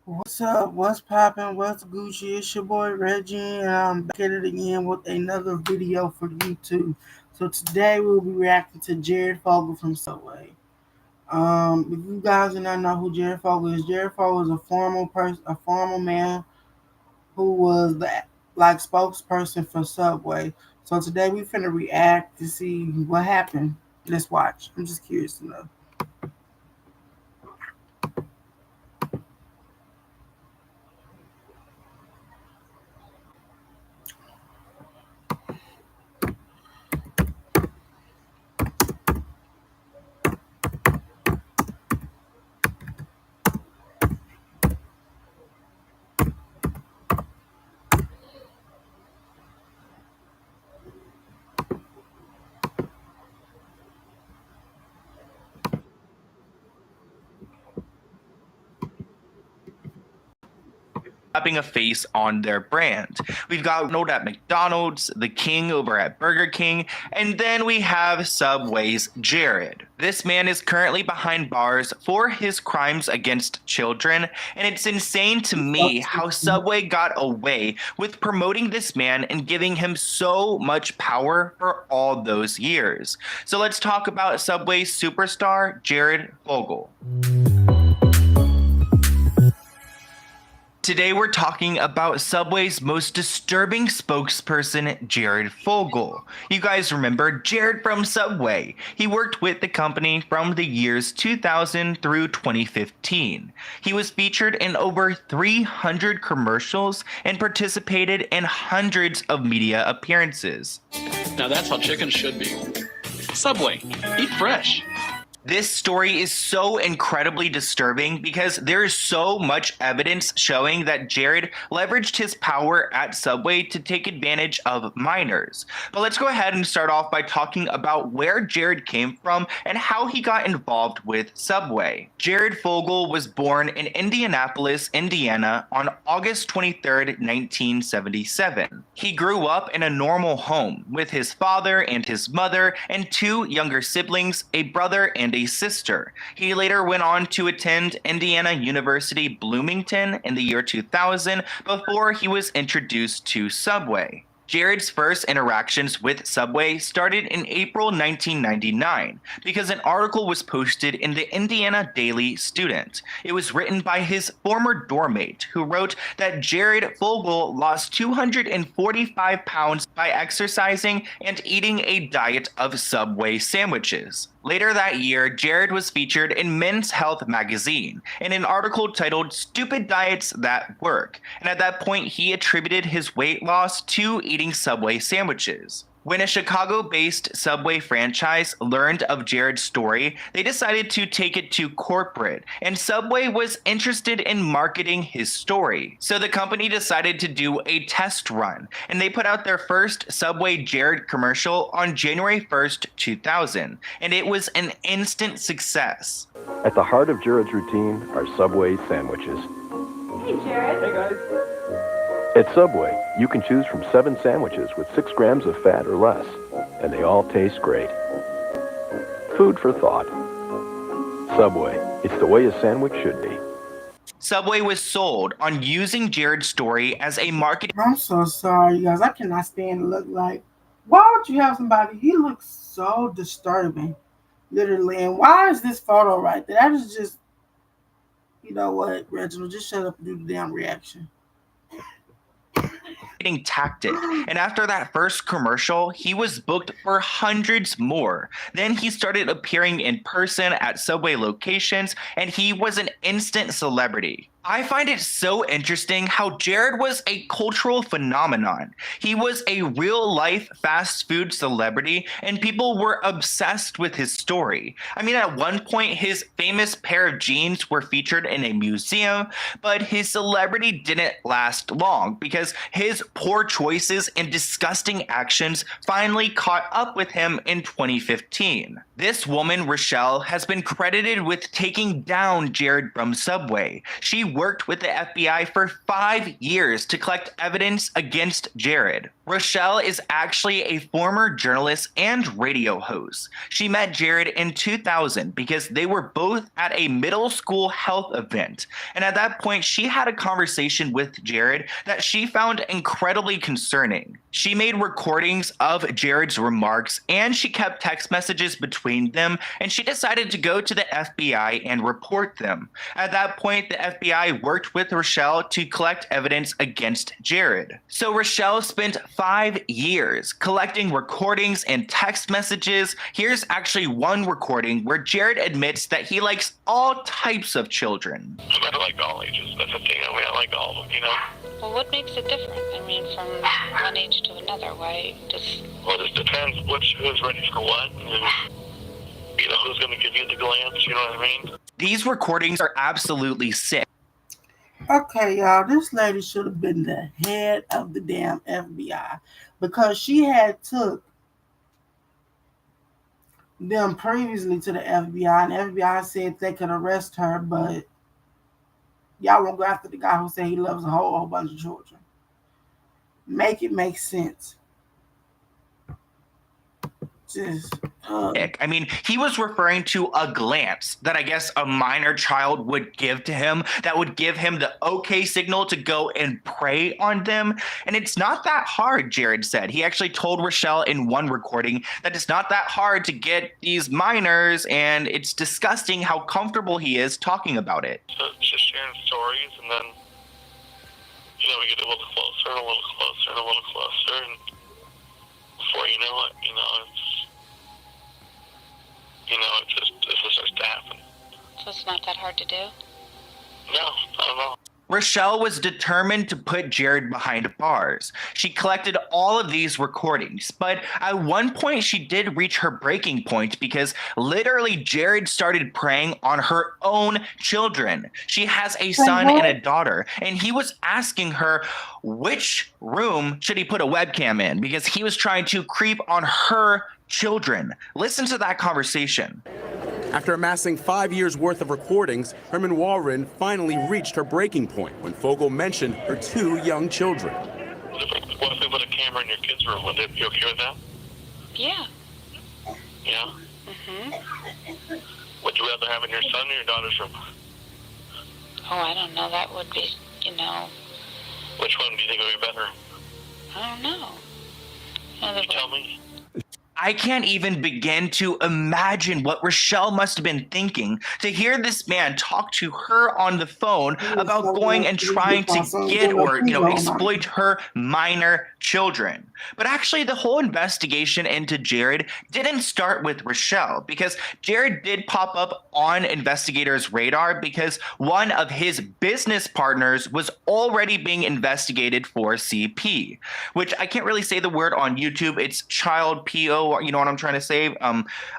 What's up? What's poppin'? What's Gucci? It's your boy Reggie, and I'm back at it again with another video for YouTube. So today we'll be reacting to Jared Fogle from Subway. If you guys do not know who Jared Fogle is a former man who was the spokesperson for Subway. So today we finna react to see what happened. Let's watch. I'm just curious to know. Slapping a face on their brand. We've got Ronald at McDonald's, the King over at Burger King, and then we have Subway's Jared. This man is currently behind bars for his crimes against children, and it's insane to me how Subway got away with promoting this man and giving him so much power for all those years. So let's talk about Subway's superstar, Jared Fogle. Today we're talking about Subway's most disturbing spokesperson, Jared Fogle. You guys remember Jared from Subway. He worked with the company from the years 2000 through 2015. He was featured in over 300 commercials and participated in hundreds of media appearances. Now that's how chicken should be. Subway, eat fresh. This story is so incredibly disturbing because there is so much evidence showing that Jared leveraged his power at Subway to take advantage of minors. But let's go ahead and start off by talking about where Jared came from and how he got involved with Subway. Jared Fogle was born in Indianapolis, Indiana on August 23rd, 1977. He grew up in a normal home with his father and his mother and two younger siblings, a brother and a sister. He later went on to attend Indiana University Bloomington in the year 2000 before he was introduced to Subway. Jared's first interactions with Subway started in April 1999 because an article was posted in the Indiana Daily Student. It was written by his former doormate, who wrote that Jared Fogle lost 245 pounds by exercising and eating a diet of Subway sandwiches. Later that year, Jared was featured in Men's Health magazine in an article titled "Stupid Diets That Work," and at that point he attributed his weight loss to eating Subway sandwiches. When a Chicago-based Subway franchise learned of Jared's story, they decided to take it to corporate, and Subway was interested in marketing his story. So the company decided to do a test run, and they put out their first Subway Jared commercial on January 1st, 2000, and it was an instant success. At the heart of Jared's routine are Subway sandwiches. Hey, Jared. Hey, guys. At Subway, you can choose from 7 sandwiches with 6 grams of fat or less, and they all taste great. Food for thought. Subway, it's the way a sandwich should be. Subway was sold on using Jared's story as a marketing. I'm so sorry, you guys. I cannot stand to look like. Why would you have somebody? He looks so disturbing, literally. And why is this photo right there? That is just, you know what, Reginald? Just shut up and do the damn reaction. Tactic. And after that first commercial, he was booked for hundreds more. Then he started appearing in person at Subway locations, and he was an instant celebrity. I find it so interesting how Jared was a cultural phenomenon. He was a real-life fast food celebrity, and people were obsessed with his story. I mean, at one point, his famous pair of jeans were featured in a museum, but his celebrity didn't last long because his poor choices and disgusting actions finally caught up with him in 2015. This woman, Rochelle, has been credited with taking down Jared from Subway. She worked with the FBI for 5 years to collect evidence against Jared. Rochelle is actually a former journalist and radio host. She met Jared in 2000 because they were both at a middle school health event. And at that point, she had a conversation with Jared that she found incredibly concerning. She made recordings of Jared's remarks and she kept text messages between them, and she decided to go to the FBI and report them. At that point, the FBI worked with Rochelle to collect evidence against Jared. So Rochelle spent 5 years collecting recordings and text messages. Here's actually one recording where Jared admits that he likes all types of children. I like all ages. That's the thing. I like all of them, Well, what makes it different? I mean, from one age to another, why does... Well, it just depends who's ready for what, and, who's going to give you the glance, you know what I mean? These recordings are absolutely sick. Okay, y'all, this lady should have been the head of the damn FBI because she had took them previously to the FBI, and the FBI said they could arrest her, but y'all won't go after the guy who said he loves a whole bunch of children. Make it make sense. I mean, he was referring to a glance that I guess a minor child would give to him that would give him the okay signal to go and prey on them. And it's not that hard, Jared said. He actually told Rochelle in one recording that it's not that hard to get these minors, and it's disgusting how comfortable he is talking about it. So it's just sharing stories, and then, we get a little closer and a little closer and a little closer, and before you know it, it just starts to happen. So it's not that hard to do? No, I don't know. Rochelle was determined to put Jared behind bars. She collected all of these recordings, but at one point she did reach her breaking point because literally Jared started preying on her own children. She has a son and a daughter, and he was asking her which room should he put a webcam in because he was trying to creep on her children. Listen to that conversation. After amassing 5 years' worth of recordings, Herman Warren finally reached her breaking point when Fogle mentioned her 2 young children. What if we put a camera in your kids' room? Would it be okay with that? Yeah. Yeah? Mm-hmm. Would you rather have it in your son or your daughter's room? Oh, I don't know. That would be, Which one do you think would be better? I don't know. You tell me. I can't even begin to imagine what Rochelle must have been thinking to hear this man talk to her on the phone about going and trying to get or, exploit her minor children. But actually, the whole investigation into Jared didn't start with Rochelle because Jared did pop up on investigators' radar because one of his business partners was already being investigated for CP, which I can't really say the word on YouTube. It's child PO. You know what I'm trying to say?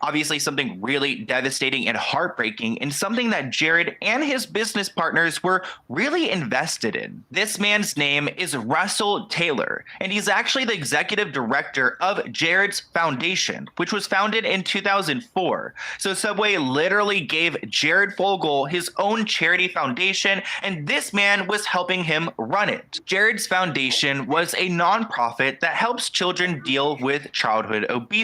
Obviously something really devastating and heartbreaking, and something that Jared and his business partners were really invested in. This man's name is Russell Taylor, and he's actually the executive director of Jared's Foundation, which was founded in 2004. So Subway literally gave Jared Fogle his own charity foundation, and this man was helping him run it. Jared's Foundation was a nonprofit that helps children deal with childhood obesity.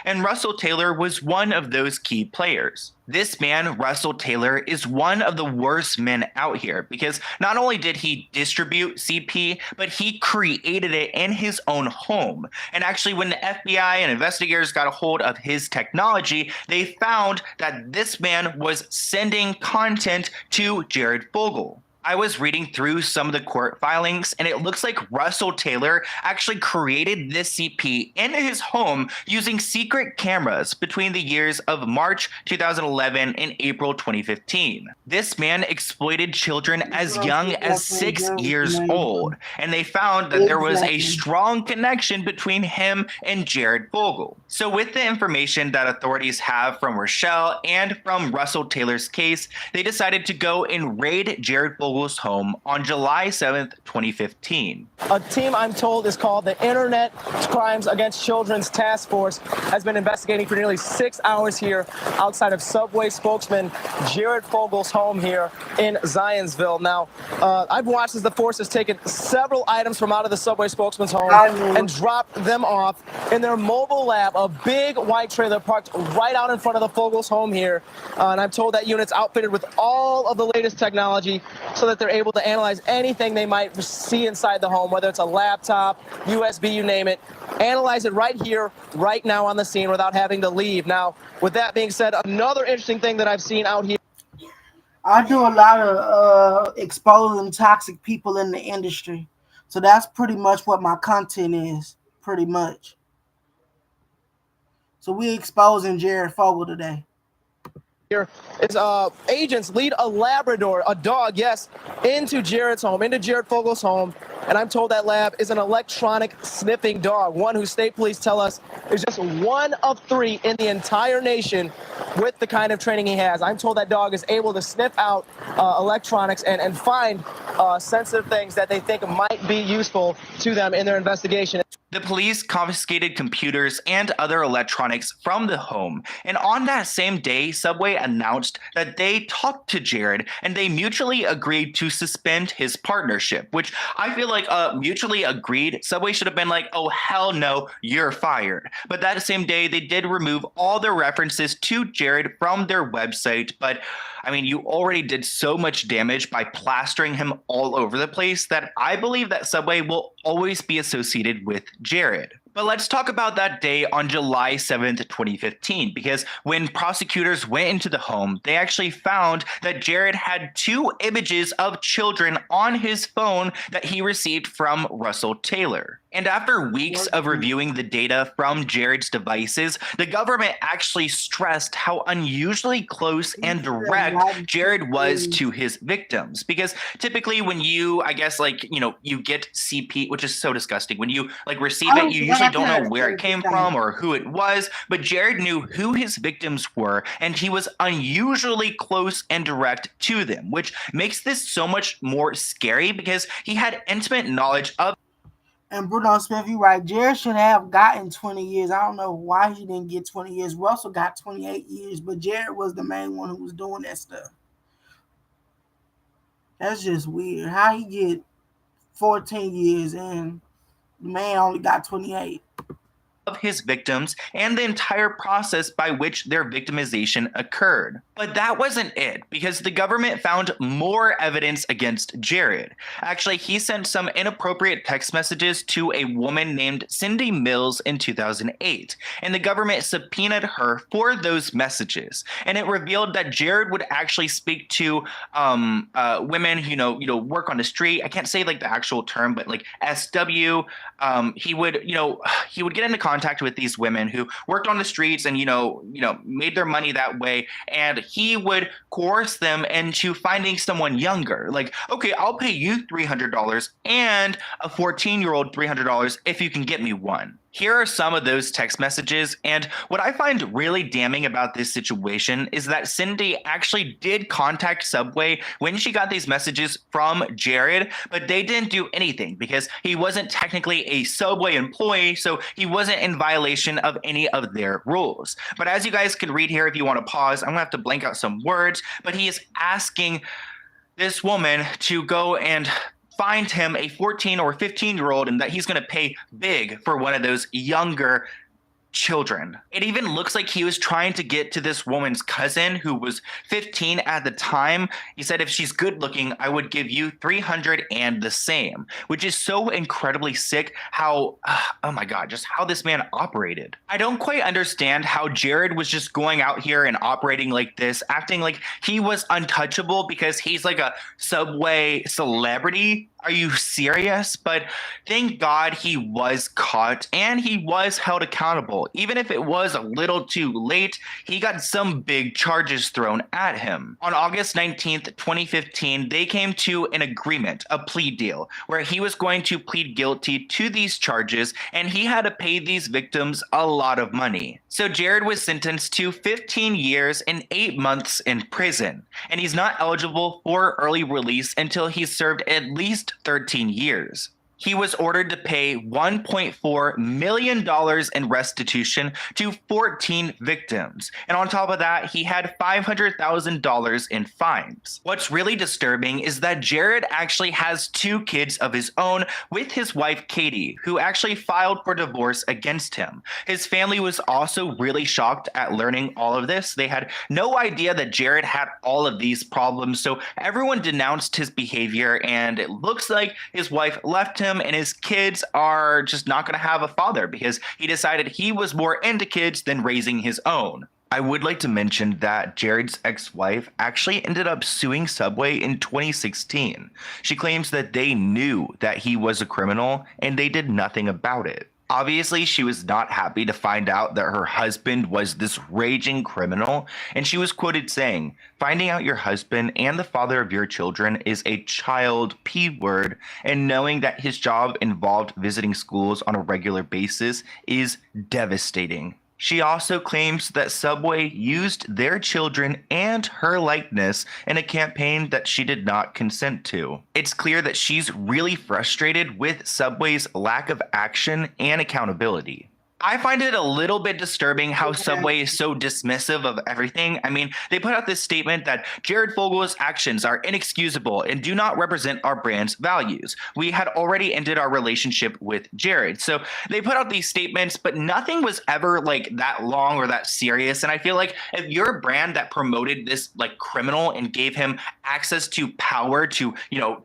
And Russell Taylor was one of those key players. This man, Russell Taylor, is one of the worst men out here because not only did he distribute CP, but he created it in his own home. And actually, when the FBI and investigators got a hold of his technology, they found that this man was sending content to Jared Fogle. I was reading through some of the court filings, and it looks like Russell Taylor actually created this CP in his home using secret cameras between the years of March 2011 and April 2015. This man exploited children as young as 6 years old, and they found that there was a strong connection between him and Jared Fogle. So with the information that authorities have from Rochelle and from Russell Taylor's case, they decided to go and raid Jared Fogle Fogel's home on July 7th, 2015. A team, I'm told, is called the Internet Crimes Against Children's Task Force, has been investigating for nearly 6 hours here outside of Subway spokesman Jared Fogel's home here in Zionsville. Now, I've watched as the force has taken several items from out of the Subway spokesman's home and dropped them off in their mobile lab, a big white trailer parked right out in front of the Fogel's home here. And I'm told that unit's outfitted with all of the latest technology so that they're able to analyze anything they might see inside the home, whether it's a laptop, USB, you name it, analyze it right here, right now on the scene without having to leave. Now, with that being said, another interesting thing that I've seen out here. I do a lot of exposing toxic people in the industry. So that's pretty much what my content is, pretty much. So we exposing Jared Fogle today. Here is agents lead a Labrador, a dog, yes, into Jared's home, into Jared Fogel's home. And I'm told that lab is an electronic sniffing dog, one who state police tell us is just one of 3 in the entire nation with the kind of training he has. I'm told that dog is able to sniff out electronics and find sensitive things that they think might be useful to them in their investigation. The police confiscated computers and other electronics from the home, and on that same day, Subway announced that they talked to Jared and they mutually agreed to suspend his partnership, which I feel like mutually agreed. Subway should have been like, oh, hell no, you're fired. But that same day, they did remove all their references to Jared from their website. But I mean, you already did so much damage by plastering him all over the place that I believe that Subway will always be associated with Jared. But let's talk about that day on July 7th, 2015, because when prosecutors went into the home, they actually found that Jared had 2 images of children on his phone that he received from Russell Taylor. And after weeks of reviewing the data from Jared's devices, the government actually stressed how unusually close and direct Jared was to his victims. Because typically when you, I guess, like, you know, you get CP, which is so disgusting, when you like receive it, you usually don't know where it came from or who it was. But Jared knew who his victims were, and he was unusually close and direct to them, which makes this so much more scary because he had intimate knowledge of. And Bruno Smith, you're right. Jared should have gotten 20 years. I don't know why he didn't get 20 years. Russell got 28 years, but Jared was the main one who was doing that stuff. That's just weird. How he get 14 years and the man only got 28? Of his victims and the entire process by which their victimization occurred. But that wasn't it, because the government found more evidence against Jared. Actually, he sent some inappropriate text messages to a woman named Cindy Mills in 2008, and the government subpoenaed her for those messages. And it revealed that Jared would actually speak to women who work on the street. I can't say like the actual term, but like SW. He would get into contact with these women who worked on the streets and made their money that way, and he would coerce them into finding someone younger. Like, okay, I'll pay you $300 and a 14-year-old $300 if you can get me one. Here are some of those text messages, and what I find really damning about this situation is that Cindy actually did contact Subway when she got these messages from Jared, but they didn't do anything because he wasn't technically a Subway employee, so he wasn't in violation of any of their rules. But as you guys can read here, if you want to pause, I'm gonna have to blank out some words, but he is asking this woman to go and find him a 14 or 15-year-old and that he's going to pay big for one of those younger children. It even looks like he was trying to get to this woman's cousin who was 15 at the time. He said, if she's good looking, I would give you 300 and the same, which is so incredibly sick how, oh my God, just how this man operated. I don't quite understand how Jared was just going out here and operating like this, acting like he was untouchable because he's like a Subway celebrity. Are you serious? But thank God he was caught and he was held accountable. Even if it was a little too late, he got some big charges thrown at him. On August 19th, 2015, they came to an agreement, a plea deal, where he was going to plead guilty to these charges and he had to pay these victims a lot of money. So Jared was sentenced to 15 years and 8 months in prison, and he's not eligible for early release until he's served at least 13 years. He was ordered to pay $1.4 million in restitution to 14 victims. And on top of that, he had $500,000 in fines. What's really disturbing is that Jared actually has 2 kids of his own with his wife, Katie, who actually filed for divorce against him. His family was also really shocked at learning all of this. They had no idea that Jared had all of these problems. So everyone denounced his behavior, and it looks like his wife left him and his kids are just not going to have a father because he decided he was more into kids than raising his own. I would like to mention that Jared's ex-wife actually ended up suing Subway in 2016. She claims that they knew that he was a criminal and they did nothing about it. Obviously, she was not happy to find out that her husband was this raging criminal, and she was quoted saying, "Finding out your husband and the father of your children is a child P word, and knowing that his job involved visiting schools on a regular basis is devastating." She also claims that Subway used their children and her likeness in a campaign that she did not consent to. It's clear that she's really frustrated with Subway's lack of action and accountability. I find it a little bit disturbing how Subway is so dismissive of everything. I mean, they put out this statement that Jared Fogle's actions are inexcusable and do not represent our brand's values. We had already ended our relationship with Jared. So they put out these statements, but nothing was ever like that long or that serious. And I feel like if you're a brand that promoted this like criminal and gave him access to power to,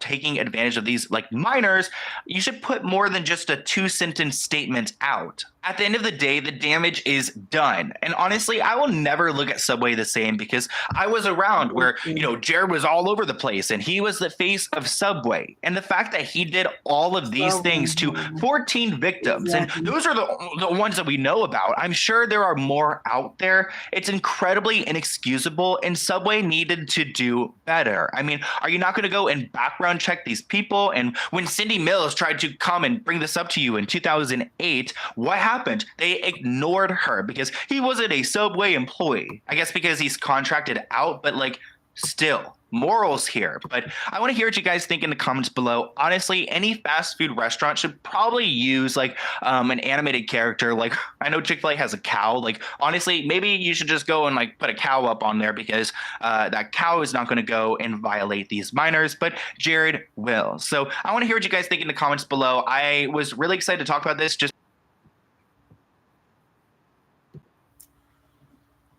taking advantage of these like minors, you should put more than just a 2-sentence statement out. At the end of the day, the damage is done. And honestly, I will never look at Subway the same because I was around where, Jared was all over the place and he was the face of Subway. And the fact that he did all of these things to 14 victims, and those are the ones that we know about. I'm sure there are more out there. It's incredibly inexcusable, and Subway needed to do better. I mean, are you not going to go and background check these people? And when Cindy Mills tried to come and bring this up to you in 2008, what happened? They ignored her because he wasn't a Subway employee. I guess because he's contracted out, but still, morals here. But I want to hear what you guys think in the comments below. Honestly, any fast food restaurant should probably use an animated character. I know Chick-fil-A has a cow. Honestly, maybe you should just go and put a cow up on there because that cow is not going to go and violate these minors, but Jared will. So I want to hear what you guys think in the comments below. I was really excited to talk about this.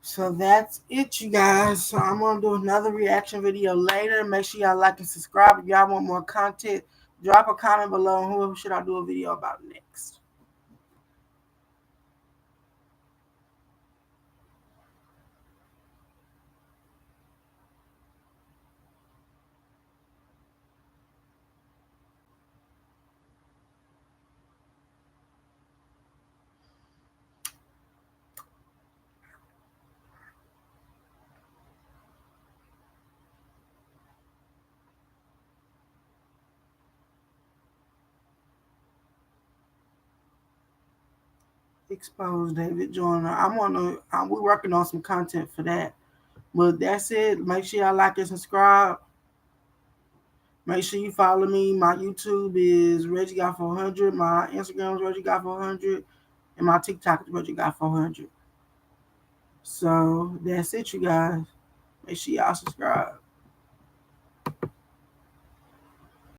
So that's it, you guys. So I'm going to do another reaction video later. Make sure y'all like and subscribe. If y'all want more content, drop a comment below on who should I do a video about next. Expose David Joyner. We're working on some content for that. But that's it. Make sure y'all like and subscribe. Make sure you follow me. My YouTube is Reggie Got 400. My Instagram is Reggie Got 400. And my TikTok is Reggie Got 400. So that's it, you guys. Make sure y'all subscribe.